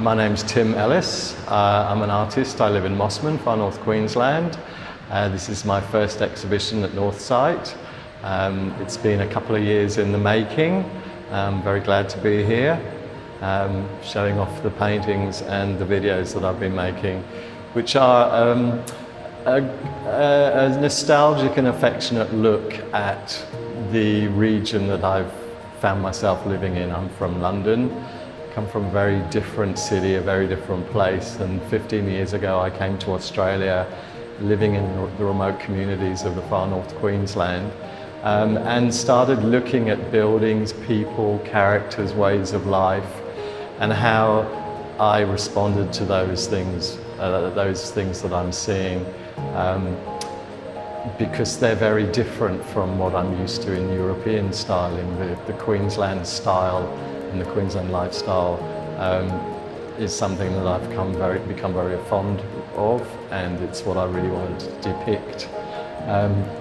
My name's Tim Ellis. I'm an artist. I live in Mosman, far north Queensland. This is my first exhibition at Northsite. It's been a couple of years in the making. I'm very glad to be here, showing off the paintings and the videos that I've been making, which are a nostalgic and affectionate look at the region that I've found myself living in. I'm from London, come from a very different city, a very different place, and 15 years ago I came to Australia, living in the remote communities of the far north Queensland, and started looking at buildings, people, characters, ways of life, and how I responded to those things that I'm seeing, because they're very different from what I'm used to in European styling. The Queensland style and the Queensland lifestyle is something that I've become very fond of, and it's what I really wanted to depict.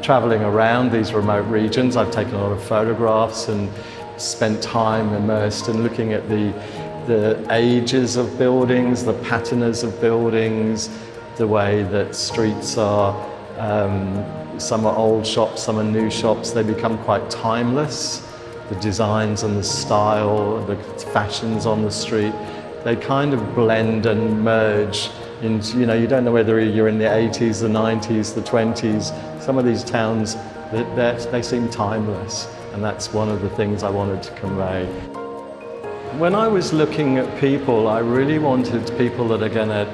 Travelling around these remote regions, I've taken a lot of photographs and spent time immersed in looking at the ages of buildings, the patterns of buildings, the way that streets are. Some are old shops, some are new shops. They become quite timeless. The designs and the style, the fashions on the street, they kind of blend and merge into, you don't know whether you're in the 80s, the 90s, the 20s. Some of these towns, they seem timeless, and that's one of the things I wanted to convey. When I was looking at people, I really wanted people that are going to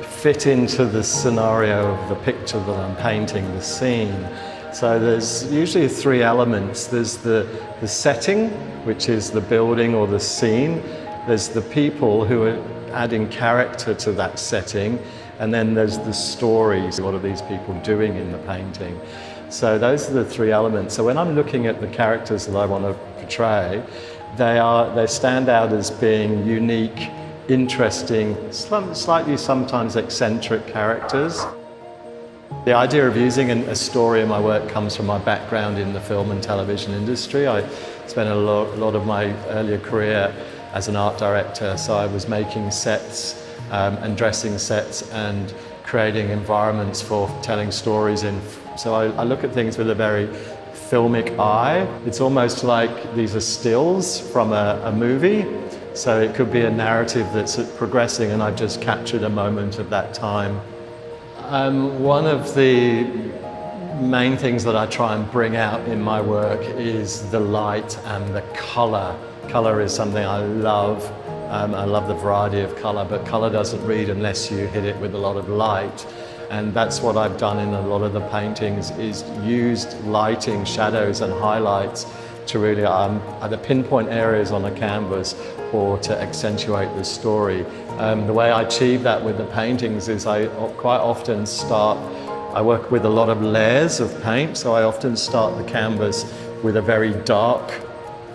fit into the scenario of the picture that I'm painting, the scene. So there's usually three elements. There's the setting, which is the building or the scene. There's the people who are adding character to that setting. And then there's the stories. What are these people doing in the painting? So those are the three elements. So when I'm looking at the characters that I want to portray, they stand out as being unique, interesting, slightly sometimes eccentric characters. The idea of using a story in my work comes from my background in the film and television industry. I spent a lot of my earlier career as an art director, so I was making sets and dressing sets and creating environments for telling stories in. So I look at things with a very filmic eye. It's almost like these are stills from a movie. So it could be a narrative that's progressing, and I've just captured a moment of that time. One of the main things that I try and bring out in my work is the light and the colour. Colour is something I love. I love the variety of colour, but colour doesn't read unless you hit it with a lot of light. And that's what I've done in a lot of the paintings, is used lighting, shadows and highlights to really either pinpoint areas on a canvas or to accentuate the story. The way I achieve that with the paintings is I quite often I work with a lot of layers of paint, so I often start the canvas with a very dark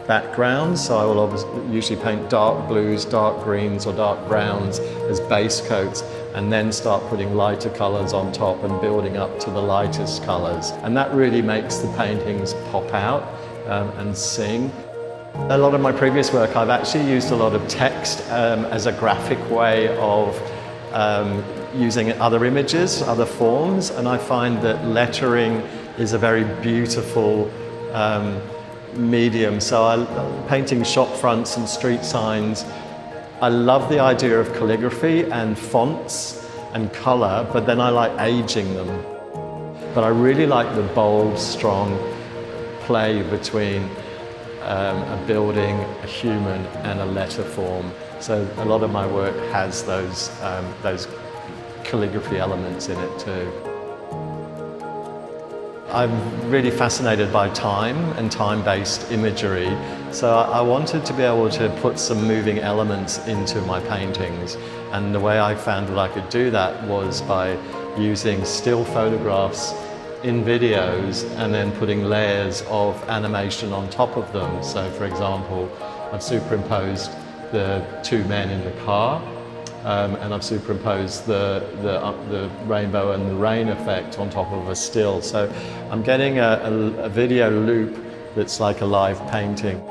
background. So I will usually paint dark blues, dark greens or dark browns as base coats, and then start putting lighter colours on top and building up to the lightest colours. And that really makes the paintings pop out and sing. A lot of my previous work, I've actually used a lot of text as a graphic way of using other images, other forms, and I find that lettering is a very beautiful medium. So painting shop fronts and street signs, I love the idea of calligraphy and fonts and colour, but then I like aging them. But I really like the bold, strong play between a building, a human and a letter form. So a lot of my work has those calligraphy elements in it too. I'm really fascinated by time and time-based imagery, so I wanted to be able to put some moving elements into my paintings, and the way I found that I could do that was by using still photographs in videos and then putting layers of animation on top of them. So for example, I've superimposed the two men in the car, and I've superimposed the rainbow and the rain effect on top of a still. So I'm getting a video loop that's like a live painting.